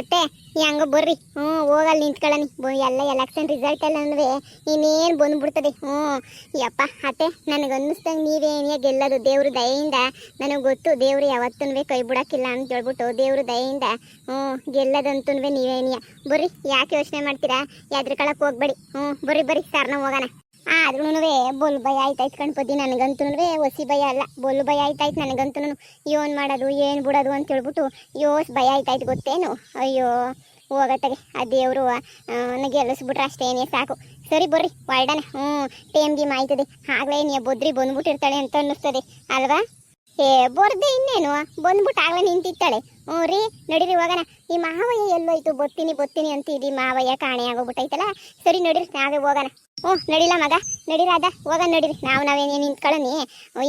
ಅತ್ತೆ ಹೆಂಗ ಬರ್ರಿ ಹೋಗಲ್ಲಿ ನಿಂತ್ಕೊಳ್ಳನಿ ಎಲ್ಲ ಎಲೆಕ್ಷನ್ ರಿಸಲ್ಟ್ ಎಲ್ಲ ಇನ್ನೇನು ಬಂದ್ಬಿಡ್ತದೆ ಯಪ್ಪ ಅತ್ತೆ ನನಗೆ ಅನ್ನಿಸ್ದಂಗೆ ನೀವೇನೇ ಗೆಲ್ಲೋದು ದೇವ್ರ ದಯೆಯಿಂದ. ನನಗೆ ಗೊತ್ತು ದೇವ್ರು ಯಾವತ್ತೂ ಕೈ ಬಿಡಕ್ಕಿಲ್ಲ ಅಂತ ಹೇಳ್ಬಿಟ್ಟು ದೇವ್ರ ದಯೆಯಿಂದ ಗೆಲ್ಲದಂತೂ ನೀವೇನಿಯ. ಬರ್ರಿ, ಯಾಕೆ ಯೋಚನೆ ಮಾಡ್ತೀರಾ? ಎದ್ರಕೊಳಕ್ಕೆ ಹೋಗ್ಬೇಡಿ. ಬರ್ರಿ ಬರ್ರಿ ಸರ್ನ ಹೋಗೋಣ. ಆದ್ರೂ ಬೋಲ್ ಭಯ ಆಯ್ತಾಯ್ತು ಗಣಪತಿ, ನನಗಂತೂ ಹೊಸಿ ಭಯ ಅಲ್ಲ, ಬೋಲ್ ಭಯ ಆಯ್ತಾಯ್ತು ನನಗಂತೂ. ಏನು ಮಾಡೋದು ಏನು ಬಿಡೋದು ಅಂತ ಹೇಳ್ಬಿಟ್ಟು ಯೋಸ್ ಭಯ ಆಯ್ತಾಯ್ತು ಗೊತ್ತೇನು. ಅಯ್ಯೋ ಹೋಗತ್ತಾಗೆ ಆ ದೇವರು ಗೆಲ್ಲಿಸ್ಬಿಟ್ರೆ ಅಷ್ಟೇನೇ ಸಾಕು. ಸರಿ ಬರ್ರಿ ಹೊರಡಣ. ಟೇಮ್ ಗೀಮ್ ಆಯ್ತದೆ, ಆಗಲೇ ನೀ ಬೊದ್ರಿ ಬಂದ್ಬಿಟ್ಟಿರ್ತಾಳೆ ಅಂತ ಅನ್ನಿಸ್ತದೆ ಅಲ್ವಾ? ಬರ್ದೆ ಇನ್ನೇನು ಬಂದ್ಬಿಟ್ಟು ಆಗಲೇ ನಿಂತಿರ್ತಾಳೆ. ರೀ ನಡೀರಿ ಹೋಗೋಣ. ಈ ಮಾವಯ್ಯ ಎಲ್ಲೋಯ್ತು ಬತ್ತೀನಿ ಅಂತ ಇದು ಮಾವಯ್ಯ ಕಾಣೆ ಆಗೋಗ್ಬಿಟ್ಟೈತಲ್ಲ. ಸರಿ ನಡೀರಿ ನಾವೇ ಹೋಗೋಣ. ನಡಿಲ್ಲ ಮಗ, ನಡೀರಾದ ಹೋಗೋಣ ನಡೀರಿ. ನಾವೇನೇ ನಿಂತ್ಕೊಳ್ಳಿ,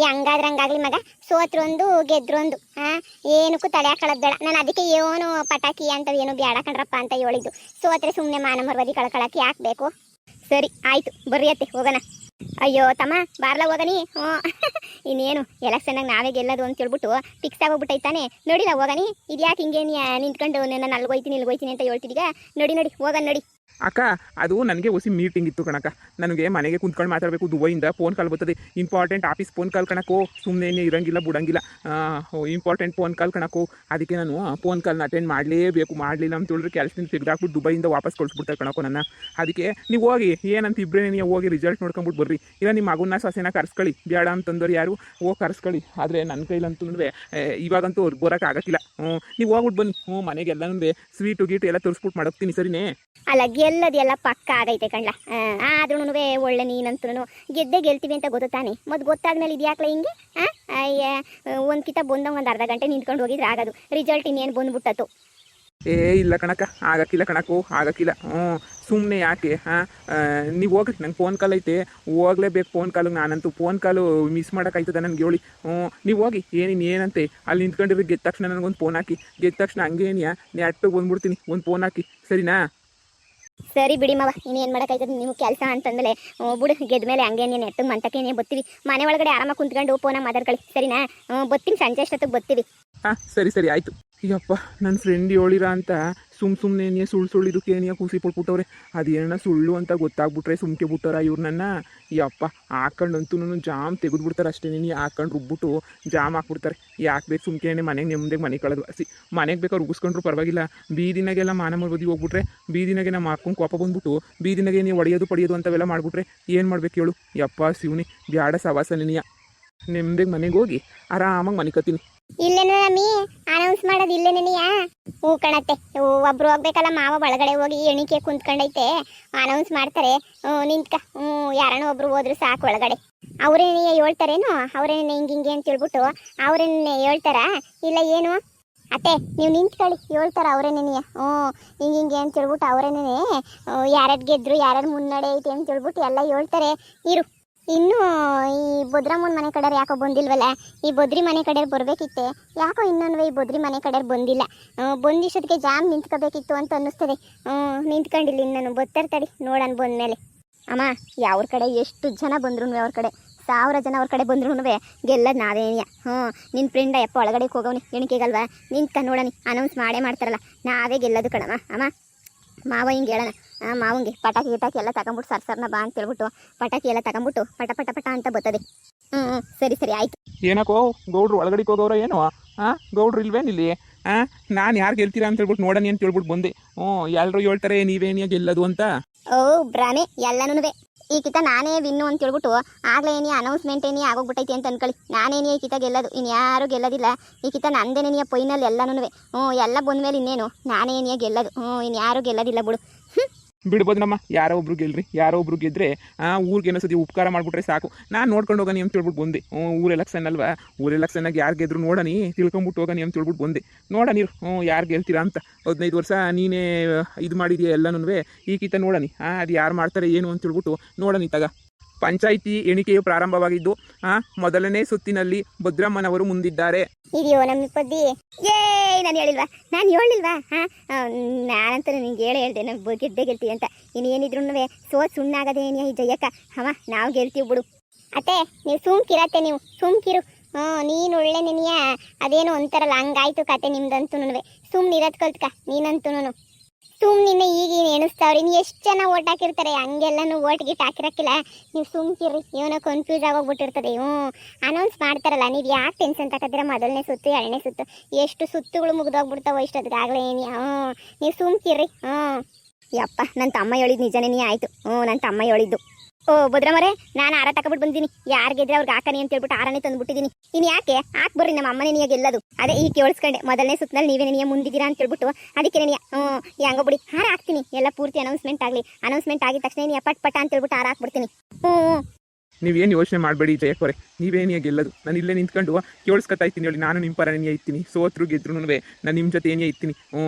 ಹಂಗಾದ್ರೆ ಹಂಗಾಗ್ಲಿ ಮಗ. ಸೋತ್ರೊಂದು ಗೆದ್ರೊಂದು ಏನಕ್ಕೂ ತಡೆ ಹಾಕೊಳ್ಳೋದು ಬೇಡ. ನಾನು ಅದಕ್ಕೆ ಏನು ಪಟಾಕಿ ಅಂತ ಏನು ಬೇಡ ಕಣ್ರಪ್ಪ ಅಂತ ಹೇಳಿದ್ದು. ಸೋತ್ರೆ ಸುಮ್ಮನೆ ಮಾನ ಮರ್ವದಿ ಕಳ್ಕೊಳಕ್ಕೆ ಹಾಕ್ಬೇಕು. ಸರಿ ಆಯ್ತು ಬರ್ರಿ ಅತ್ತೆ ಹೋಗೋಣ. ಅಯ್ಯೋ ತಮ್ಮ ಬಾರ್ಲ ಹೋಗನಿ. ಇನ್ನೇನು ಎಲೆಕ್ಷನ್ನಾಗ ನಾವೇ ಗೆಲ್ಲೋದು ಅಂತ ಹೇಳ್ಬಿಟ್ಟು ಫಿಕ್ಸ್ ಆಗೋಗ್ಬಿಟ್ಟೈತಾನೆ. ನೋಡಿಲ್ಲ ಹೋಗನಿ. ಇದ್ಯಾಕೆ ಹಿಂಗೆ ನಿಂತ್ಕೊಂಡು ನಾನು ಅಲ್ಗೋಯ್ತೀನಿ ಅಂತ ಹೇಳ್ತಿದ್ದೀಗ. ನಡಿ ಹೋಗೋಣ ನಡಿ. ಅಕ್ಕ, ಅದು ನನಗೆ ಹೊಸಿ ಮೀಟಿಂಗ್ ಇತ್ತು ಕಣಕ್ಕ. ನನಗೆ ಮನೆಗೆ ಕುಂತ್ಕೊಂಡು ಮಾತಾಡಬೇಕು. ದುಬೈಯಿಂದ ಫೋನ್ ಕಾಲ್ ಬರ್ತದೆ, ಇಂಪಾರ್ಟೆಂಟ್ ಆಫೀಸ್ ಫೋನ್ ಕಾಲ್ ಕಣಕ್ಕೋ. ಸುಮ್ಮನೆ ಇರಂಗಿಲ್ಲ ಬಿಡಂಗಿಲ್ಲ. ಇಂಪಾರ್ಟೆಂಟ್ ಫೋನ್ ಕಾಲ್ ಕಣಕ್ಕೋ. ಅದಕ್ಕೆ ನಾನು ಫೋನ್ ಕಾಲ್ನ ಅಟೆಂಡ್ ಮಾಡಲೇಬೇಕು. ಮಾಡಲಿಲ್ಲ ಅಂತ ಹೇಳಿದ್ರೆ ಕೆಲಸದಿಂದ ತೆಗೆದಾಕ್ಬಿಟ್ಟು ದುಬೈಯಿಂದ ವಾಪಸ್ ಕಳಿಸ್ಬಿಡ್ತಾರೆ ಕಣಕ್ಕೋ ನನ್ನ. ಅದಕ್ಕೆ ನೀವು ಹೋಗಿ ಏನಂತ ಇಬ್ಬರೇ ನೀವು ಹೋಗಿ ರಿಸಲ್ಟ್ ನೋಡ್ಕೊಂಬಿಟ್ಟು ಬರ್ರಿ. ಇಲ್ಲ ನಿಮ್ಮ ಮಗುನ ಸೊಸೆನ ಕರ್ಸ್ಕೊಳ್ಳಿ, ಬೇಡ ಅಂತಂದವ್ರು ಯಾರು ಹೋಗಿ ಕರ್ಸ್ಕೊಳ್ಳಿ. ಆದರೆ ನನ್ನ ಕೈಲಂತೂ ಇವಾಗಂತೂ ಬರೋಕ್ಕಾಗಕ್ಕಿಲ್ಲ. ನೀವು ಹೋಗ್ಬಿಟ್ಟು ಬನ್ನಿ. ಮನೆಗೆಲ್ಲನೂ ಸ್ವೀಟು ಗೀಟು ಎಲ್ಲ ತರಿಸ್ಬಿಟ್ಟು ಮಾಡೋಗ್ತೀನಿ. ಸರಿನೇ? ಅಲ್ಲ ಗೆಲ್ಲದೆಲ್ಲ ಪಕ್ಕ ಆಗೈತೆ ಕಣ್ಲ. ಆದ್ರೂ ಒಳ್ಳೆ ನೀನಂತೂ ಗೆಲ್ತೀವಿ ಅಂತ ಗೊತ್ತಾನೆ. ಮತ್ತು ಗೊತ್ತಾದ್ಮೇಲೆ ಇದ್ಯಾಕ್ಲ ಹಿಂಗೆ ಒಂದ್ಕಿತ ಬಂದಂಗೆ ಒಂದು ಅರ್ಧ ಗಂಟೆ ನಿಂತ್ಕೊಂಡು ಹೋಗಿದ್ರೆ ಆಗೋದು. ರಿಸಲ್ಟ್ ಇನ್ನೇನು ಬಂದ್ಬಿಟ್ಟತು. ಇಲ್ಲ ಕಣಕ್ಕ, ಆಗಕ್ಕಿಲ್ಲ ಕಣಕ್ಕೋ, ಆಗಕ್ಕಿಲ್ಲ. ಸುಮ್ಮನೆ ಯಾಕೆ ನೀವು ಹೋಗ್ರಿ. ನಂಗೆ ಫೋನ್ ಕಾಲ್ ಐತೆ, ಹೋಗ್ಲೇಬೇಕು ಫೋನ್ ಕಾಲು. ನಾನಂತೂ ಫೋನ್ ಕಾಲು ಮಿಸ್ ಮಾಡೋಕ್ಕಾಯ್ತದ ನನಗೆ ಹೇಳಿ. ನೀವು ಹೋಗಿ ಏನಂತೆ ಅಲ್ಲಿ ನಿಂತ್ಕೊಂಡಿರಿ. ಗೆದ್ದ ತಕ್ಷಣ ನನಗೊಂದು ಫೋನ್ ಹಾಕಿ. ಗೆದ್ದ ತಕ್ಷಣ ಹಂಗೇನಿಯಾ ನೆಟ್ಟಿಗೆ ಬಂದ್ಬಿಡ್ತೀನಿ. ಒಂದು ಫೋನ್ ಹಾಕಿ, ಸರಿನಾ? ಸರಿ ಬಿಡಿ ಮಾವ, ಇನ್ನೇನು ಮಾಡೋಕ್ಕಾಯ್ತದೆ ನೀವು ಕೆಲಸ ಅಂತಂದಮೇಲೆ. ಬಿಡು, ಗೆದ್ಮೇಲೆ ಹಂಗೆ ನೆಟ್ಟು ಮಂತಕ್ಕೇನೆ ಬರ್ತೀವಿ. ಮನೆ ಒಳಗಡೆ ಆರಾಮಾಗಿ ಕುಂತ್ಕೊಂಡು ಫೋನಾಗ ಮಾತಾಡ್ಕೊಳ್ಳಿ, ಸರಿನಾ? ಬರ್ತೀನಿ, ಸಂಜೆ ಅಷ್ಟೊತ್ತಿಗೆ ಬರ್ತೀವಿ. ಸರಿ ಆಯಿತು. ಅಯ್ಯಪ್ಪ, ನನ್ನ ಫ್ರೆಂಡ್ ಹೇಳಿರ ಅಂತ ಸುಮ್ಮನೆ ಸುಳ್ಳಿದಕ್ಕೆ ಏನಿಯ ಖುಷಿ ಪಟ್ಬಿಟ್ಟವ್ರೆ. ಅದೇನ ಸುಳ್ಳು ಅಂತ ಗೊತ್ತಾಗ್ಬಿಟ್ರೆ ಸುಮ್ಕೆ ಬಿಟ್ಟಾರ ಇವ್ರು ನನ್ನ. ಯಪ್ಪ, ಹಾಕೊಂಡಂತೂ ಜಾಮ್ ತೆಗೆದ್ಬಿಡ್ತಾರೆ ಅಷ್ಟೇ. ನೀನು ಹಾಕೊಂಡು ರುಬ್ಬಿಟ್ಟು ಜಾಮ್ ಹಾಕ್ಬಿಡ್ತಾರೆ. ಯಾಕೆ ಬೇಕು ಸುಮ್ಕೆ ಮನೆಗೆ ನೆಮ್ಮದಿಗೆ ಮನೆ ಕಳೆದು ಮನೆಗೆ ಬೇಕಾದ್ರೆ ಉಗಿಸ್ಕೊಂಡ್ರು ಪರವಾಗಿಲ್ಲ. ಬೀದಿನಾಗೆಲ್ಲ ಮಾನ ಮರ್ಬದಿ ಹೋಗ್ಬಿಟ್ರೆ, ಬೀದಿನಾಗೆ ನಮ್ಮ ಹಾಕೊಂಡು ಕೋಪ ಬಂದ್ಬಿಟ್ಟು ಬೀದಿನಾಗೆ ನೀವು ಹೊಡೆಯೋದು ಪಡೆಯೋದು ಅಂತವೆಲ್ಲ ಮಾಡ್ಬಿಟ್ರೆ ಏನು ಮಾಡ್ಬೇಕು ಹೇಳು? ಯಪ್ಪ ಶಿವನಿ, ಬ್ಯಾಡ ಸವಾಸ ನಿನಿಯ. ನೆಮ್ಮದಿಗೆ ಮನೆಗೆ ಹೋಗಿ ಆರಾಮಾಗಿ ಮನೆ ಕತ್ತೀನಿ. ಇಲ್ಲೇನ ನಮ್ಮಿ ಅನೌನ್ಸ್ ಮಾಡೋದು ಇಲ್ಲೇನೇನಿಯಾ? ಕಣತ್ತೆ, ಒಬ್ರು ಹೋಗ್ಬೇಕಲ್ಲ. ಮಾವ ಒಳಗಡೆ ಹೋಗಿ ಎಣಿಕೆ ಕುಂತ್ಕೊಂಡೈತೆ, ಅನೌನ್ಸ್ ಮಾಡ್ತಾರೆ. ನಿಂತ್ಕ. ಯಾರನ್ನ ಒಬ್ರು ಹೋದ್ರು ಸಾಕು ಒಳಗಡೆ. ಅವ್ರೇನೇ ಹೇಳ್ತಾರೇನು? ಅವ್ರೇನೇ ಹಿಂಗೆ ಅಂತ ಹೇಳ್ಬಿಟ್ಟು ಅವ್ರೇನೇ ಹೇಳ್ತಾರ? ಇಲ್ಲ ಏನು ಅತ್ತೆ, ನೀವು ನಿಂತ್ಕೊಳ್ಳಿ, ಹೇಳ್ತಾರ ಅವ್ರೇನೇನಿಯ. ಹಿಂಗೆ ಅಂತ ಹೇಳ್ಬಿಟ್ಟು ಅವ್ರೇನೇ ಯಾರ್ಯಾರು ಗೆದ್ರು, ಯಾರ್ಯಾರು ಮುನ್ನಡೆ ಐತೆ ಅಂತ ಹೇಳ್ಬಿಟ್ಟು ಎಲ್ಲ ಹೇಳ್ತಾರೆ. ಇರು, ಇನ್ನು ಈ ಬೊದ್ರಮ್ಮನ ಮನೆ ಕಡೆಯವ್ರು ಯಾಕೋ ಬಂದಿಲ್ವಲ್ಲ? ಈ ಬೊದ್ರಿ ಮನೆ ಕಡೆಯವ್ರು ಬರಬೇಕಿತ್ತೆ. ಯಾಕೋ ಇನ್ನೊಂದು ಈ ಬೊದ್ರಿ ಮನೆ ಕಡೆಯವ್ರು ಬಂದಿಲ್ಲ. ಬಂದಿಷ್ಟೊತ್ತಿಗೆ ಜಾಮ್ ನಿಂತ್ಕೋಬೇಕಿತ್ತು ಅಂತ ಅನ್ನಿಸ್ತದೆ. ನಿಂತ್ಕೊಂಡಿಲ್ಲ ನಾನು. ಬರ್ತಾರ್ತಾಡಿ ನೋಡೋಣ ಬಂದಮೇಲೆ. ಅಮ್ಮ, ಯಾವ್ರ ಕಡೆ ಎಷ್ಟು ಜನ ಬಂದ್ರು, ಅವ್ರ ಕಡೆ 1000 ಜನ ಅವ್ರ ಕಡೆ ಬಂದ್ರು ಗೆಲ್ಲದು ನಾವೇನಿಯ. ನಿನ್ನ ಫ್ರೆಂಡ ಯಪ್ಪ ಒಳಗಡೆ ಹೋಗವನಿ ಎಣಿಕೆಗಲ್ವಾ? ನಿಂತ್ಕ ನೋಡನಿ, ಅನೌನ್ಸ್ ಮಾಡೇ ನಾವೇ ಗೆಲ್ಲೋದು ಕಣಮ್ಮ. ಅಮ್ಮ, ಮಾವ ಹಿಂಗೆ ಹೇಳೋಣ. ಮಾವಂಗೆ ಪಟಾಕಿ ಎಲ್ಲ ತಗೊಂಬಿಟ್ಟು ಸರ್ನ ಬಾ ಅಂತ ಹೇಳ್ಬಿಟ್ಟು ಪಟಾಕಿ ಎಲ್ಲ ತಗೊಂಬಿಟ್ಟು ಪಟ ಅಂತ ಬರ್ತದೆ. ಸರಿ ಆಯ್ತು. ಏನಕ್ಕೋ ಗೌಡ್ರು ಒಳಗಡೆ ಹೋಗೋರ ಏನೋ? ಗೌಡ್ರು ಇಲ್ವೇನಿಲ್ಲಿ? ನಾನು ಯಾರು ಗೆಲ್ತೀರಾ ಅಂತ ಹೇಳ್ಬಿಟ್ಟು ನೋಡನಿ ಅಂತ ಹೇಳ್ಬಿಟ್ಟು ಬಂದೆ. ಎಲ್ಲರೂ ಹೇಳ್ತಾರೆ ನೀವೇನಿಯ ಗೆಲ್ಲದು ಅಂತ. ಭ್ರಮೆ ಎಲ್ಲನೂ. ಈ ಕಿತ ನಾನೇ ವಿನ್ನು ಅಂತ ಹೇಳ್ಬಿಟ್ಟು ಆಗ್ಲೇ ಏನಿ ಅನೌನ್ಸ್ಮೆಂಟ್ ಏನಿ ಆಗೋಗ್ಬಿಟ್ಟೈತಿ ಅಂತ ಅನ್ಕೊಳ್ಳಿ. ನಾನೇನಿ ಈ ಕಿತ ಗೆಲ್ಲೋದು, ಇನ್ಯಾರು ಗೆಲ್ಲೋದಿಲ್ಲ. ಈ ಕಿತ ನಂದೇನೇನಿಯ ಫೈನಲ್ ಎಲ್ಲನೂ. ಎಲ್ಲ ಬಂದ್ಮೇಲೆ ಇನ್ನೇನು ನಾನೇನಿಯ ಗೆಲ್ಲೋದು. ಇನ್ಯಾರು ಗೆಲ್ಲೋದಿಲ್ಲ ಬಿಡು. ಬಿಡ್ಬೋದು ನಮ್ಮ. ಯಾರೋ ಒಬ್ರು ಗೆಲ್ರಿ, ಯಾರೋ ಒಬ್ರು ಗೆದ್ರೆ ಊರಿಗೆ ಏನೋ ಸತಿ ಉಪಕಾರ ಮಾಡ್ಬಿಟ್ರೆ ಸಾಕು. ನಾನು ನೋಡ್ಕೊಂಡು ಹೋಗನಿ ಅಂತ ಹೇಳ್ಬಿಟ್ಟು ಬಂದೆ. ಊರ ಎಲೆಕ್ಷನ್ ಅಲ್ವಾ? ಊರ ಎಲೆಕ್ಷನ್ನಾಗ ಯಾರು ಗೆದ್ರು ನೋಡನಿ, ತಿಳ್ಕೊಂಬಿಟ್ಟು ಹೋಗನಿ ಅಂತ ಹೇಳ್ಬಿಟ್ಟು ಬಂದೆ. ನೋಡನಿ ಯಾರು ಗೆಲ್ತೀರಾ ಅಂತ. 15 ವರ್ಷ ನೀನೇ ಇದು ಮಾಡಿದೆಯಾ ಎಲ್ಲನೂ. ಈ ಕಿತ ನೋಡನಿ ಅದು ಯಾರು ಮಾಡ್ತಾರೆ ಏನು ಅಂತ ಹೇಳ್ಬಿಟ್ಟು ನೋಡನಿ ತಗ. ಪಂಚಾಯಿತಿ ಎಣಿಕೆಯು ಪ್ರಾರಂಭವಾಗಿದ್ದು ಮೊದಲನೇ ಸುತ್ತಿನಲ್ಲಿ ಭದ್ರಮ್ಮನವರು ಮುಂದಿದ್ದಾರೆ. ಇದೆಯೋ ನಮ್ಮ ಪದ್ದಿ. ನಾನು ಹೇಳಿಲ್ವಾ? ನಾನಂತೂ ನಿಂಗೆ ಹೇಳ್ದೆ ನಾವು ಗೆಲ್ತೀವಿ ಅಂತ. ಇನ್ನೇನಿದ್ರು ಸೋತ್ ಸುಣ್ಣಾಗದೆ ಏನಿಯ ಈ ಜಯಕ್ಕ. ನಾವು ಗೆಲ್ತೀವಿ ಬಿಡು. ಅತ್ತೆ, ನೀವು ಸುಮ್ಕಿರತ್ತೆ, ನೀವು ಸುಮ್ಕಿರು. ನೀನು ಒಳ್ಳೆ ನಿನಿಯ ಅದೇನು ಒಂಥರಲ್ಲ ಹಂಗಾಯ್ತು ಕತೆ ನಿಮ್ದಂತೂ ಸುಮ್ಮನೆ ಇರೋದ್ ಕಲ್ತ್ಕ ನೀನಂತೂ ಸುಮ್ಮನೆ ಈಗ ಎಣಿಸ್ತಾವ್ರಿ ನೀವು ಎಷ್ಟು ಜನ ಓಟ್ ಹಾಕಿರ್ತಾರೆ ಹಂಗೆಲ್ಲನೂ ಓಟ್ ಗಿಟ್ ಹಾಕಿರಕ್ಕಿಲ್ಲ ನೀವು ಸುಮ್ಕಿರ್ರಿ ಏನೋ ಕನ್ಫ್ಯೂಸ್ ಆಗೋಗ್ಬಿಟ್ಟಿರ್ತದೆ ಅನೌನ್ಸ್ ಮಾಡ್ತಾರಲ್ಲ ನೀವು ಯಾಕೆ ಟೆನ್ಷನ್ ತಗೋತೀರ ಮೊದಲನೇ ಸುತ್ತು ಎರಡನೇ ಸುತ್ತು ಎಷ್ಟು ಸುತ್ತುಗಳು ಮುಗ್ದೋಗ್ಬಿಡ್ತಾವೋ ಇಷ್ಟೊತ್ತಿಗಾಗಲೇ ನೀವು ಸುಮ್ಕಿರ್ರಿ ಯಪ್ಪ ನನ್ನ ತಮ್ಮ ಹೇಳಿದ್ ನಿಜನೇ ಆಯ್ತು ನನ್ನ ತಮ್ಮ ಹೇಳಿದ್ದು ಓ ಭದ್ರಮರೇ ನಾನು ಆರ ತಗೊಬಿಟ್ಟು ಬಂದಿನಿ ಯಾರು ಗೆದ್ರೆ ಅವ್ರಿಗೆ ಹಾಕನಿ ಅಂತ ಹೇಳ್ಬಿಟ್ಟು ಆರನೇ ತಂದುಬಿಟ್ಟಿದ್ದೀನಿ ಇನ್ನು ಯಾಕೆ ಬರ್ರಿ ನಮ್ಮ ಅಮ್ಮನೇ ನೀಯ ಗೆಲ್ಲದು ಅದೇ ಈಗ ಕೇಳಿಸ್ಕೊಂಡೆ ಮೊದಲನೇ ಸುತ್ತನಲ್ಲಿ ನೀವೇ ನೀಯ ಮುಂದಿದ್ದೀರಾ ಅಂತ ಹೇಳ್ಬಿಟ್ಟು ಅದಕ್ಕೆ ನೀ ಹೆಂಗೋ ಬಿಡಿ ಹಾರ ಹಾಕ್ತೀನಿ ಎಲ್ಲ ಪೂರ್ತಿ ಅನೌನ್ಸ್ಮೆಂಟ್ ಆಗಿದ ತಕ್ಷಣ ನೀ ಪಟ್ ಅಂತ ಹೇಳ್ಬಿಟ್ಟು ಹಾರ ಹಾಕ್ಬಿಡ್ತೀನಿ ನೀವೇನು ಯೋಚನೆ ಮಾಡಬೇಡಿ ಜಯಕ್ಕವರೇ ನೀವೇನೇ ಗೆಲ್ಲದು ನಾನು ಇಲ್ಲೇ ನಿಂತ್ಕೊಂಡು ಕೇಳಿಸ್ಕೊತಾ ಇರ್ತೀನಿ ಹೇಳಿ ನಾನು ನಿಮ್ಮ ಪರನೇ ಇರ್ತೀನಿ ಸೋತ್ರು ಗೆದ್ರು ನಾನು ನಿಮ್ಮ ಜೊತೆ ಏನೇ ಇರ್ತೀನಿ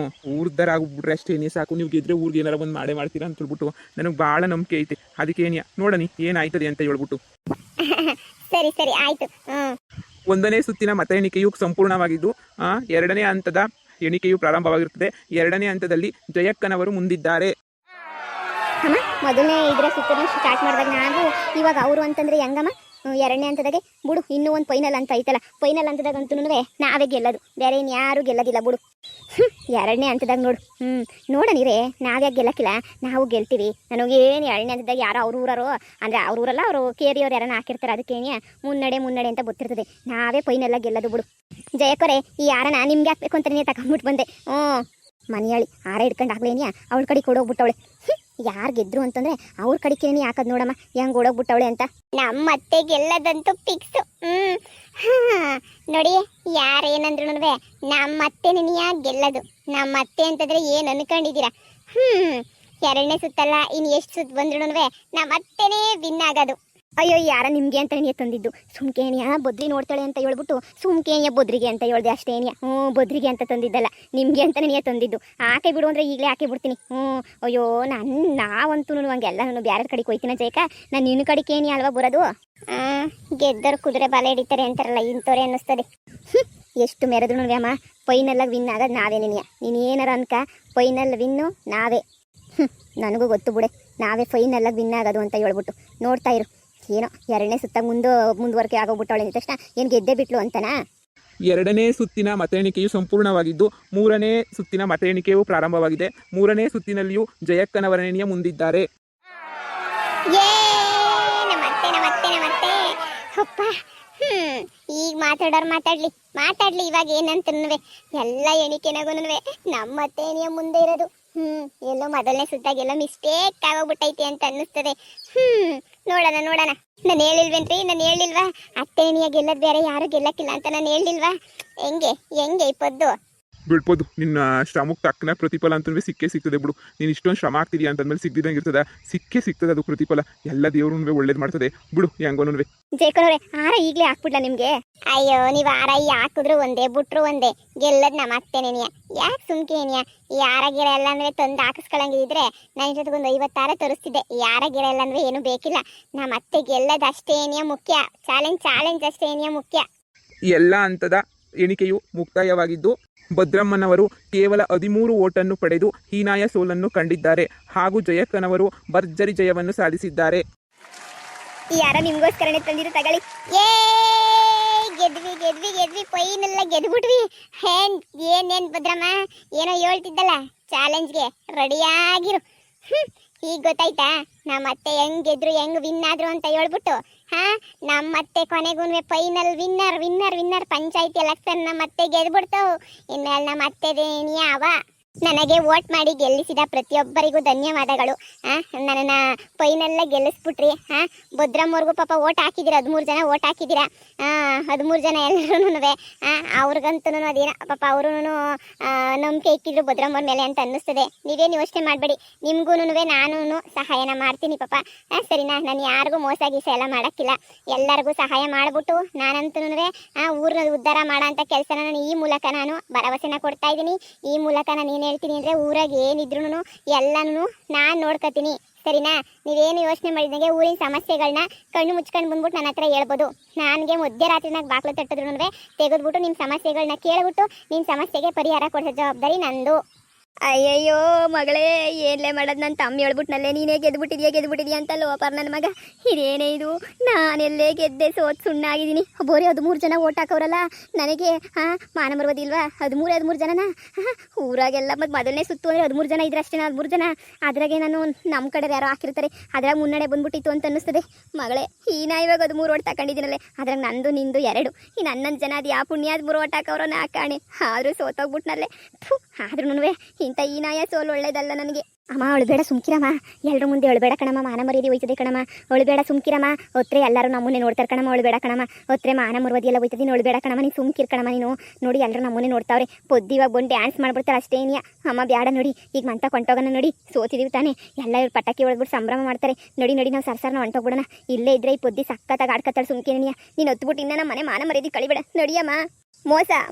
ಊರ್ದಾರ ಆಗ್ಬಿಟ್ರೆ ಅಷ್ಟೇ ಏನೇ ಸಾಕು ನೀವು ಗೆದ್ರೆ ಊರಿಗೆ ಏನಾರ ಒಂದು ಮಾಡ್ತೀರಾ ಅಂತ ಹೇಳ್ಬಿಟ್ಟು ನನಗೆ ಭಾಳ ನಂಬಿಕೆ ಐತೆ ಅದಕ್ಕೆ ಏನಿಯಾ ನೋಡನಿ ಏನಾಯ್ತದೆ ಅಂತ ಹೇಳ್ಬಿಟ್ಟು ಸರಿ ಆಯ್ತು ಒಂದನೇ ಸುತ್ತಿನ ಮತ ಎಣಿಕೆಯು ಸಂಪೂರ್ಣವಾಗಿದ್ದು ಎರಡನೇ ಹಂತದ ಎಣಿಕೆಯು ಪ್ರಾರಂಭವಾಗಿರುತ್ತದೆ ಎರಡನೇ ಹಂತದಲ್ಲಿ ಜಯಕ್ಕನವರು ಮುಂದಿದ್ದಾರೆ ಮೊದಲನೇ ಇದ್ರ ಸುತ್ತನ ಸ್ಟಾರ್ಟ್ ಮಾಡಿದಾಗ ನಾವು ಇವಾಗ ಅವರು ಅಂತಂದ್ರೆ ಹೆಂಗಮ್ಮ ಎರಡನೇ ಹಂತದಾಗೆ ಬಿಡು ಇನ್ನೂ ಒಂದು ಫೈನಲ್ ಅಂತ ಐತಲ್ಲ ಫೈನಲ್ ಹಂತದಾಗ ಅಂತೂ ನಾವೇ ಗೆಲ್ಲೋದು ಬೇರೆ ಇನ್ಯಾರು ಗೆಲ್ಲೋದಿಲ್ಲ ಬಿಡು ಎರಡನೇ ಹಂತದಾಗ ನೋಡನಿರೇ ನಾವ್ಯಾಕೆ ಗೆಲ್ಲಕ್ಕಿಲ್ಲ ನಾವು ಗೆಲ್ತೀವಿ ನನಗೇನು ಎರಡನೇ ಹಂತದಾಗ ಯಾರೋ ಅವ್ರ ಊರರು ಅಂದರೆ ಅವ್ರ ಊರಲ್ಲ ಅವರು ಕೇರಿಯವ್ರು ಯಾರನ್ನ ಹಾಕಿರ್ತಾರೆ ಅದಕ್ಕೇನೆ ಮುನ್ನಡೆ ಅಂತ ಗೊತ್ತಿರ್ತದೆ ನಾವೇ ಫೈನಲ್ಲ ಗೆಲ್ಲೋದು ಬಿಡು ಜಯಕ್ಕರೆ ಈ ಯಾರನ್ನ ನಿಮ್ಗೆ ಹಾಕ್ಬೇಕು ಅಂತಲೇ ತಗೊಂಡ್ಬಿಟ್ಟು ಬಂದೆ ಮನೆಯಾಳಿ ಹಾರ ಹಿಡ್ಕೊಂಡು ಆಗ್ಲೇನಿಯಾ ಅವಳ ಕಡೆ ಕೊಡೋಗ್ಬಿಟ್ಟವಳೆ ಯಾರು ಗೆದ್ರು ಅಂತಂದ್ರೆ ಅವ್ರ ಕಡೆಕೇನಿ ಹಾಕದ್ ನೋಡಮ್ಮ ಹೆಂಗ್ ಓಡೋಗ್ಬಿಟ್ಟವಳೆ ಅಂತ ನಮ್ಮ ಅತ್ತೆ ಗೆಲ್ಲದಂತೂ ಫಿಕ್ಸ್ ನೋಡಿ ಯಾರೇನಂದ್ರು ನಮ್ಮ ಅತ್ತೆ ನಿನಿಯ ಗೆಲ್ಲದು ನಮ್ಮ ಅತ್ತೆ ಅಂತಂದ್ರೆ ಏನ್ ಅನ್ಕೊಂಡಿದ್ದೀರಾ ಎರಡನೇ ಸುತ್ತಲ್ಲ ಇನ್ ಎಷ್ಟು ಸುತ್ತ ಬಂದ್ರು ನಮ್ಮ ಅತ್ತೆನೇ ವಿನ್ ಆಗೋದು ಅಯ್ಯೋ ಯಾರ ನಿಮ್ಗೆ ಅಂತ ನೀ ತಂದಿದ್ದು ಸುಮ್ಕೇನಿಯ ಬದ್ರಿ ನೋಡ್ತಾಳೆ ಅಂತ ಹೇಳ್ಬಿಟ್ಟು ಸುಮ್ಕೇನಿಯ ಬದ್ರಿಗೆ ಅಂತ ಹೇಳ್ದೆ ಅಷ್ಟೇನಿಯ ಬದ್ರಿಗೆ ಅಂತ ತಂದಿದ್ದಲ್ಲ ನಿಮ್ಗೆ ಅಂತ ನೀ ತಂದಿದ್ದು ಹಾಕಿ ಬಿಡು ಅಂದ್ರೆ ಈಗಲೇ ಹಾಕಿ ಬಿಡ್ತೀನಿ ಅಯ್ಯೋ ನಾವಂತೂ ಹಂಗೆಲ್ಲ ನಾನು ಬ್ಯಾರ ಕಡೆಗೆ ಹೋಯ್ತೀನ ಜಯಕ ನಾನು ನಿನ್ನ ಕಡೆಗೇನಿ ಅಲ್ವಾ ಬರೋದು ಗೆದ್ದರು ಕುದುರೆ ಬಾಲ ಹಿಡಿತಾರೆ ಅಂತಾರಲ್ಲ ಇಂಥವ್ರೆ ಅನ್ನಿಸ್ತದೆ ಎಷ್ಟು ಮೆರೆದ್ರು ಅಮ್ಮ ಫೈನಲ್ಲಾಗಿ ವಿನ್ ಆಗೋದು ನಾವೇ ನೀನು ಏನಾರ ಅನ್ಕ ಫೈನಲ್ ವಿನ್ನು ನಾವೇ ನನಗೂ ಗೊತ್ತು ಬಿಡೆ ನಾವೇ ಫೈನಲ್ಲಾಗಿ ವಿನ್ ಆಗೋದು ಅಂತ ಹೇಳ್ಬಿಟ್ಟು ನೋಡ್ತಾ ಇರು ಏನೋ ಎರಡನೇ ಸುತ್ತ ಮುಂದುವರಿಕೆ ಆಗೋಗ್ಬಿಟ್ಟವಳೆ ಅಂದ ತಕ್ಷಣ ಏನು ಗೆದ್ದೆ ಬಿಟ್ಲು ಅಂತನಾ ಎರಡನೇ ಸುತ್ತಿನ ಮತ ಎಣಿಕೆಯು ಸಂಪೂರ್ಣವಾಗಿದ್ದು ಮೂರನೇ ಸುತ್ತಿನ ಮತ ಎಣಿಕೆಯು ಪ್ರಾರಂಭವಾಗಿದೆ ಮೂರನೇ ಸುತ್ತಿನಲ್ಲಿಯೂ ಜಯಕ್ಕನವರನೆಯ ಮುಂದಿದ್ದಾರೆ ಈಗ ಮಾತಾಡೋರು ಮಾತಾಡ್ಲಿ ಇವಾಗ ಏನಂತನ್ನುವೆ ಎಲ್ಲ ಎಣಿಕೆನಾಗೂ ನಮ್ಮತ್ತೇನಿಯ ಮುಂದೆ ಇರೋದು ಎಲ್ಲೋ ಮೊದಲನೇ ಸುತ್ತಾಗೆಲ್ಲ ಮಿಸ್ಟೇಕ್ ಆಗೋಗ್ಬಿಟ್ಟೈತಿ ಅಂತ ಅನ್ನಿಸ್ತದೆ ನೋಡೋಣ ನಾನು ಹೇಳಿಲ್ವಾ ಅತ್ತೇನಿಯ ಗೆಲ್ಲದ್ ಬೇರೆ ಯಾರು ಗೆಲ್ಲಕ್ಕಿಲ್ಲ ಅಂತ ನಾನು ಹೇಳಿಲ್ವಾ ಹೆಂಗೆ ಈ ಪದ್ದು ಬಿಡ್ಬೋದು ನಿನ್ನ ಶ್ರಮಕ್ಕೆ ತಕ್ಕನ ಪ್ರತಿಫಲ ಅಂತಂದ್ರೆ ಸಿಗ್ತದೆ ಬಿಡು ನೀನು ಇಷ್ಟೊಂದು ಶ್ರಮ ಆಗ್ತಿದ್ಯಾ ಅಂತಂದ್ಮೇಲೆ ಸಿಗ್ದಿದಂಗೆ ಇರ್ತದ ಸಿಗ್ತದೆ ಅದು ಪ್ರತಿಫಲ ಎಲ್ಲ ದೇವ್ರು ಒಳ್ಳೇದು ಮಾಡ್ತದೆ ಬಿಡು ಹೆಂಗೋನು ಜಯಕನವ್ರೆ ಆರ ಈಗಲೇ ಹಾಕ್ಬಿಡ್ಲ ನಿಮ್ಗೆ ಅಯ್ಯೋ ನೀವು ಆರ ಹಾಕಿದ್ರು ಒಂದೇ ಬಿಟ್ರು ಒಂದೇ ಗೆಲ್ಲದ್ ನಮ್ಮ ಅತ್ತೆನೇನಿಯ ಯಾಕೆ ಸುಮ್ಕೇನಿಯ ಯಾರ ಗಿರ ಎಲ್ಲ ಅಂದ್ರೆ ತಂದು ಹಾಕಿಸ್ಕೊಳಂಗಿದ್ರೆ ನನ್ನ ಜೊತೆಗೊಂದು 50 ಆರ ತರಿಸ್ತಿದ್ದೆ ಯಾರ ಗಿರ ಎಲ್ಲ ಅಂದ್ರೆ ಏನು ಬೇಕಿಲ್ಲ ನಮ್ಮ ಅತ್ತೆ ಗೆಲ್ಲದ ಅಷ್ಟೇನಿಯ ಮುಖ್ಯ ಚಾಲೆಂಜ್ ಅಷ್ಟೇನಿಯ ಮುಖ್ಯ ಎಲ್ಲ ಹಂತದ ಎಣಿಕೆಯು ಮುಕ್ತಾಯವಾಗಿದ್ದು ಭದ್ರಮ್ಮನವರು ಕೇವಲ 13 ಓಟನ್ನು ಪಡೆದು ಹೀನಾಯ ಸೋಲನ್ನು ಕಂಡಿದ್ದಾರೆ ಹಾಗೂ ಜಯಕ್ಕನವರು ಭರ್ಜರಿ ಜಯವನ್ನು ಸಾಧಿಸಿದ್ದಾರೆ ಯಾರ ನಿಮ್ಗೋಸ್ಕರನೇ ತಂದಿರು ತಗೊಳ್ಳಿ ಗೆದ್ವಿ ಫೈನಲ್ ಗೆದ್ಬಿಟ್ವಿ ಏನೇನ್ ಭದ್ರಮ್ಮ ಏನೋ ಹೇಳ್ತಿದ್ದಲ್ಲ ಚಾಲೆಂಜ್ಗೆ ರೆಡಿಯಾಗಿರು ಈಗ ಗೊತ್ತಾಯ್ತಾ ನಮ್ಮತ್ತೆ ಹೆಂಗ್ ಗೆದ್ರು ಹೆಂಗ್ ವಿನ್ ಆದ್ರು ಅಂತ ಹೇಳ್ಬಿಟ್ಟು ನಮ್ಮತ್ತೆ ಕೊನೆಗೂ ಫೈನಲ್ ವಿನ್ನರ್ ಪಂಚಾಯತಿ ಎಲೆಕ್ಷನ್ ನಮ್ಮತ್ತೆ ಗೆದ್ಬಿಡ್ತಾವು ಇನ್ಮೇಲೆ ನಮ್ಮತ್ತೆದೇನಿ ಅವ ನನಗೆ ವೋಟ್ ಮಾಡಿ ಗೆಲ್ಲಿಸಿದ ಪ್ರತಿಯೊಬ್ಬರಿಗೂ ಧನ್ಯವಾದಗಳು ನನ್ನನ್ನು ಫೈನಲ್ಲ ಗೆಲ್ಲಿಸ್ಬಿಟ್ರಿ ಭದ್ರಮ್ಮವ್ರಿಗೂ ಪಾಪ ಓಟ್ ಹಾಕಿದ್ದೀರಾ 13 ಜನ ಓಟ್ ಹಾಕಿದ್ದೀರಾ 13 ಜನ ಎಲ್ಲರೂ ಅವ್ರಿಗಂತೂ ಅದೇನ ಪಾಪ ಅವರು ನಂಬಿಕೆ ಇಕ್ಕಿದ್ರು ಭದ್ರಮ್ಮವ್ರ ಮೇಲೆ ಅಂತ ಅನ್ನಿಸ್ತದೆ ನೀವೇನು ಯೋಚನೆ ಮಾಡಬೇಡಿ ನಿಮಗೂ ನಾನು ಸಹಾಯನ ಮಾಡ್ತೀನಿ ಪಾಪ ಸರಿನಾ ನಾನು ಯಾರಿಗೂ ಮೋಸ ಗೀಸ ಎಲ್ಲ ಮಾಡೋಕ್ಕಿಲ್ಲ ಎಲ್ಲರಿಗೂ ಸಹಾಯ ಮಾಡಿಬಿಟ್ಟು ನಾನಂತೂ ಊರನ್ನ ಉದ್ಧಾರ ಮಾಡೋ ಅಂಥ ಕೆಲಸನ ನಾನು ಈ ಮೂಲಕ ನಾನು ಭರವಸೆನ ಕೊಡ್ತಾ ಇದ್ದೀನಿ ಈ ಮೂಲಕ ನಾನು ಹೇಳ್ತೀನಿ ಅಂದ್ರೆ ಊರಾಗ ಏನಿದ್ರು ಎಲ್ಲಾನು ನಾನು ನೋಡ್ಕೊತೀನಿ ಸರಿನಾ ನೀವೇನು ಯೋಚನೆ ಮಾಡಿದಂಗೆ ಊರಿನ ಸಮಸ್ಯೆಗಳನ್ನ ಕಣ್ಣು ಮುಚ್ಕೊಂಡು ಬಂದ್ಬಿಟ್ಟು ನನ್ನ ಹತ್ರ ಹೇಳ್ಬೋದು ನನಗೆ ಮಧ್ಯರಾತ್ರಿನಾಗ ಬಾಕ್ಲು ತಟ್ಟಿದ್ರು ತೆಗೆದ್ಬಿಟ್ಟು ನಿಮ್ಮ ಸಮಸ್ಯೆಗಳನ್ನ ಕೇಳ್ಬಿಟ್ಟು ನಿಮ್ಮ ಸಮಸ್ಯೆಗೆ ಪರಿಹಾರ ಕೊಡಿಸೋ ಜವಾಬ್ದಾರಿ ನಂದು ಅಯ್ಯಯ್ಯೋ ಮಗಳೇ ಏನ್ಲೇ ಮಾಡೋದು ನನ್ನ ತಮ್ಮ ಹೇಳ್ಬಿಟ್ನಲ್ಲೇ ನೀನೇ ಗೆದ್ಬಿಟ್ಟಿದ್ಯಾ ಅಂತ ಲೋಪರ್ ನನ್ನ ಮಗ ಇದೇನೇ ಇದು ನಾನೆಲ್ಲೇ ಗೆದ್ದೆ ಸುಣ್ಣಾಗಿದ್ದೀನಿ ಬೋರಿ 13 ಜನ ಓಟ್ ಹಾಕವ್ರಲ್ಲ ನನಗೆ ಮಾನ ಮರುವುದಿಲ್ವಾ 13 ಜನನ ಊರಾಗೆಲ್ಲ ಮತ್ತು ಮೊದಲನೇ ಸುತ್ತು ಅಂದರೆ 13 ಜನ ಇದ್ರೆ ಅಷ್ಟೇ 13 ಜನ ಅದ್ರಾಗೆ ನಾನು ನಮ್ಮ ಕಡೆ ಯಾರೋ ಹಾಕಿರ್ತಾರೆ ಅದ್ರಾಗ ಮುನ್ನಡೆ ಬಂದ್ಬಿಟ್ಟಿತ್ತು ಅಂತ ಅನ್ನಿಸ್ತದೆ ಮಗಳೇ ನಾ ಇವಾಗ 13 ಓಟ್ ತಗೊಂಡಿದ್ದೀನಲ್ಲೇ ಅದ್ರಾಗ ನಂದು ನಿಂದು 2 ಇನ್ನು 11 ಜನ ಅದು ಯಾವ ಪುಣ್ಯಾದ 3 ಓಟ್ ಹಾಕವ್ರೋ ನಾಕಾಣೆ ಆದರೂ ಸೋತೋಗ್ಬಿಟ್ನಲ್ಲೇ ಆದ್ರೂ ಇಂಥ ಈ ನಾಯ ಸೋಲು ಒಳ್ಳೇದಲ್ಲ ನನಗೆ ಅಮ್ಮ ಅಳ್ಬೇಡ ಸುಮ್ಕಿರಮ್ಮ ಎಲ್ಲರ ಮುಂದೆ ಅಳ್ಬೇಡ ಕಣಮ್ಮ ಮಾನ ಮರ್ಯಾದೆ ಹೋಯ್ತದೆ ಕಣಮ್ಮ ಅಳ್ಬೇಡ ಸುಮ್ಕಿರಮ್ಮ ಹೊತ್ರೆ ಎಲ್ಲರೂ ನಮ್ಮನ್ನೇ ನೋಡ್ತಾರೆ ಕಣಮ್ಮ ಅಳ್ಬೇಡ ಕಣಮ್ಮ ಹೊತ್ರೆ ಮಾನ ಮರ್ಯಾದೆ ಎಲ್ಲ ಹೋಯ್ತದೆ ನೀನು ಅಳ್ಬೇಡ ಕಣಮ್ಮ ನೀನು ಸುಮ್ಕಿರ್ ಕಣಮ್ಮ ನೀನು ನೋಡಿ ಎಲ್ಲರೂ ನಮ್ಮನ್ನೇ ನೋಡ್ತಾವ್ರೆ ಇವಾಗ ಬಂದು ಡ್ಯಾನ್ಸ್ ಮಾಡ್ಬಿಡ್ತಾರೆ ಅಷ್ಟೇ ಏನಿಯ ಅಮ್ಮ ಬ್ಯಾಡ ನೋಡಿ ಈಗ ಮಂತ ಕೊಂಟೋಗೋಣ ನೋಡಿ ಸೋತಿದೀವಿ ತಾನೆ ಎಲ್ಲ ಇವ್ರು ಪಟಾಕಿ ಹೊಡೆದ್ಬಿಟ್ಟು ಸಂಭ್ರಮ ಮಾಡ್ತಾರೆ ನೋಡಿ ನಾವು ಸರ್ಸರ್ನ ಹೊಂಟೋಗ್ಬಿಡೋಣ ಇಲ್ಲೇ ಇದ್ರೆ ಈ ಪೊದ್ದಿ ಸಕ್ಕತ್ತಾಗಿ ಆಡ್ಕತ್ತಾಳೆ ಸುಮ್ಕೇನಿಯ ನೀನು ಹೊತ್ಬಿಟ್ಟು ಇನ್ನ ನಮ್ಮ ಮನೆ ಮಾನ ಮರ್ಯಾದೆ ಕಳಿಬೇಡ ನಡಿಯಮ್ಮ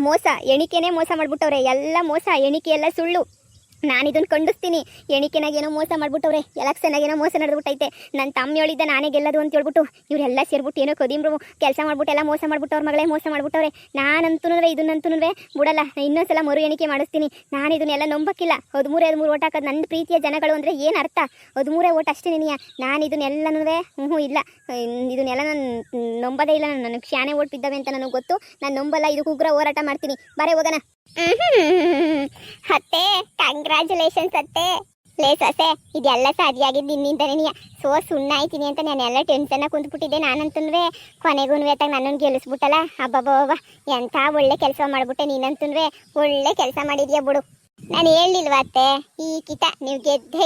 ಮೋಸ ಎಣಿಕೆನೇ ಮೋಸ ಮಾಡ್ಬಿಟ್ಟವ್ರೆ ಎಲ್ಲ ಮೋಸ ಎಣಿಕೆ ಎಲ್ಲ ಸುಳ್ಳು ನಾನು ಇದನ್ನು ಖಂಡಿಸ್ತೀನಿ ಎಣಿಕೆನಾಗೇನೋ ಮೋಸ ಮಾಡ್ಬಿಟ್ಟವ್ರೆ ಎಲೆಕ್ಷನ್ನಾಗೇನೋ ಮೋಸ ನಡೆದ್ಬಿಟ್ಟೈತೆ ನನ್ನ ತಮ್ಮ ಹೇಳಿದ್ದ ನಾನೇ ಗೆಲ್ಲದು ಅಂತ ಹೇಳ್ಬಿಟ್ಟು ಇವರೆಲ್ಲ ಸೇರ್ಬಿಟ್ಟು ಏನೋ ಕದಿಮ್ರು ಕೆಲಸ ಮಾಡ್ಬಿಟ್ಟು ಎಲ್ಲ ಮೋಸ ಮಾಡ್ಬಿಟ್ಟವ್ರ ಮಗಳೇ ಮೋಸ ಮಾಡ್ಬಿಟ್ಟವ್ರೆ ನಾನಂತೂ ಇದನ್ನಂತೂ ಬಿಡಲ್ಲ ಇನ್ನೊಂದ್ಸಲ ಮರು ಎಣಿಕೆ ಮಾಡಿಸ್ತೀನಿ ನಾನು ಇದನ್ನೆಲ್ಲ ನಂಬಕ್ಕಿಲ್ಲ 13 ಓಟ್ ಹಾಕೋದು ನನ್ನ ಪ್ರೀತಿಯ ಜನಗಳು ಅಂದರೆ ಏನು ಅರ್ಥ 13 ಓಟ್ ಅಷ್ಟೇ ನಿನಗೆ ನಾನು ಇದನ್ನೆಲ್ಲನೂ ಇಲ್ಲ ಇದನ್ನೆಲ್ಲ ನಾನು ನಂಬೋದೇ ಇಲ್ಲ ನನಗೆ ಶಾನೆ ಓಟ್ ಬಿದ್ದಾವೆ ಅಂತ ನನಗೆ ಗೊತ್ತು ನಾನು ನಂಬಲ್ಲ ಇದಕ್ಕೆ ಉಗ್ರ ಹೋರಾಟ ಮಾಡ್ತೀನಿ ಬರೇ ಹೋಗೋಣ ಅತ್ತೆ ಕಂಗ್ರ್ಯಾಚುಲೇಷನ್ಸ್ ಅತ್ತೆ ಲೇ ಸೊಸೆ ಇದೆಲ್ಲ ಸಾಧಿಯಾಗಿದ್ದು ನಿನ್ನಿಂದನೇ ಸುಣ್ಣ ಆಯ್ತೀನಿ ಅಂತ ನಾನೆಲ್ಲ ಟೆನ್ಷನ್ನ ಕುಂತ್ಬಿಟ್ಟಿದ್ದೆ ನಾನಂತೂ ಕೊನೆಗೂ ನನ್ನನ್ನು ಗೆಲ್ಲಿಸ್ಬಿಟ್ಟಲ್ಲ ಅಬ್ಬಬ್ಬ ಎಂಥ ಒಳ್ಳೆ ಕೆಲಸ ಮಾಡ್ಬಿಟ್ಟೆ ನೀನಂತೂ ಒಳ್ಳೆ ಕೆಲಸ ಮಾಡಿದ್ಯಾ ಬಿಡು ನಾನು ಹೇಳಿಲ್ವ ಅತ್ತೆ ಈ ಕಿತ ನೀವು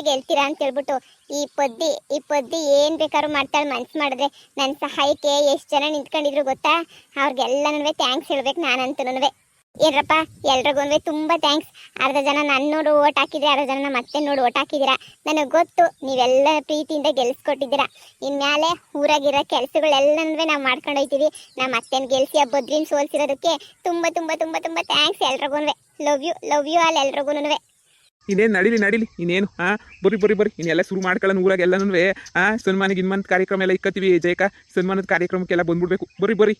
ಗೆಲ್ತೀರಾ ಅಂತ ಹೇಳ್ಬಿಟ್ಟು ಈ ಪೊದ್ದಿ ಏನು ಬೇಕಾದ್ರೂ ಮಾಡ್ತಾಳೆ ಮನ್ಸು ಮಾಡಿದ್ರೆ ನನ್ನ ಸಹಾಯಕ್ಕೆ ಎಷ್ಟು ಜನ ನಿಂತ್ಕೊಂಡಿದ್ರು ಗೊತ್ತಾ ಅವ್ರಿಗೆಲ್ಲನೂ ಥ್ಯಾಂಕ್ಸ್ ಹೇಳ್ಬೇಕು ನಾನಂತೂ ಏನರಪ್ಪ ಎಲ್ರಿಗೂ ತುಂಬ ಥ್ಯಾಂಕ್ಸ್ ಅರ್ಧ ಜನ ನನ್ನ ನೋಡಿ ಓಟ್ ಹಾಕಿದ್ರೆ ಅರ್ಧ ಜನ ಮತ್ತೆ ನೋಡಿ ಓಟ್ ಹಾಕಿದ್ದೀರಾ ನನಗೆ ಗೊತ್ತು ನೀವೆಲ್ಲ ಪ್ರೀತಿಯಿಂದ ಗೆಲ್ಸ್ಕೊಟ್ಟಿದ್ದೀರಾ ಇನ್ಮೇಲೆ ಊರಾಗಿರೋ ಕೆಲಸಗಳೆಲ್ಲನೂ ನಾವು ಮಾಡ್ಕೊಂಡು ಹೋಗ್ತೀವಿ ನಮ್ಮ ಅತ್ತೆನ ಗೆಲ್ಸಿ ಆ ಬದ್ರಿನ ಸೋಲ್ಸಿರೋದಕ್ಕೆ ತುಂಬ ತುಂಬ ತುಂಬ ತುಂಬ ಥ್ಯಾಂಕ್ಸ್ ಎಲ್ರಿಗೂ ಲವ್ ಯು ಆಲ್ ಎಲ್ರಿಗೂ ಇನ್ನೇನು ನಡೀಲಿ ಇನ್ನೇನು ಬರ್ರಿ ಇನ್ನೆಲ್ಲ ಶುರು ಮಾಡ್ಕೊಳ್ಳೋಣ ಊರಾಗೆಲ್ಲನೂ ಸನ್ಮಾನ ಕಾರ್ಯಕ್ರಮ ಎಲ್ಲ ಇಕ್ಕತ್ತೀವಿ ಜಯಕ ಸನ್ಮಾನದ ಕಾರ್ಯಕ್ರಮಕ್ಕೆಲ್ಲ ಬಂದ್ಬಿಡ್ಬೇಕು ಬರ್ರಿ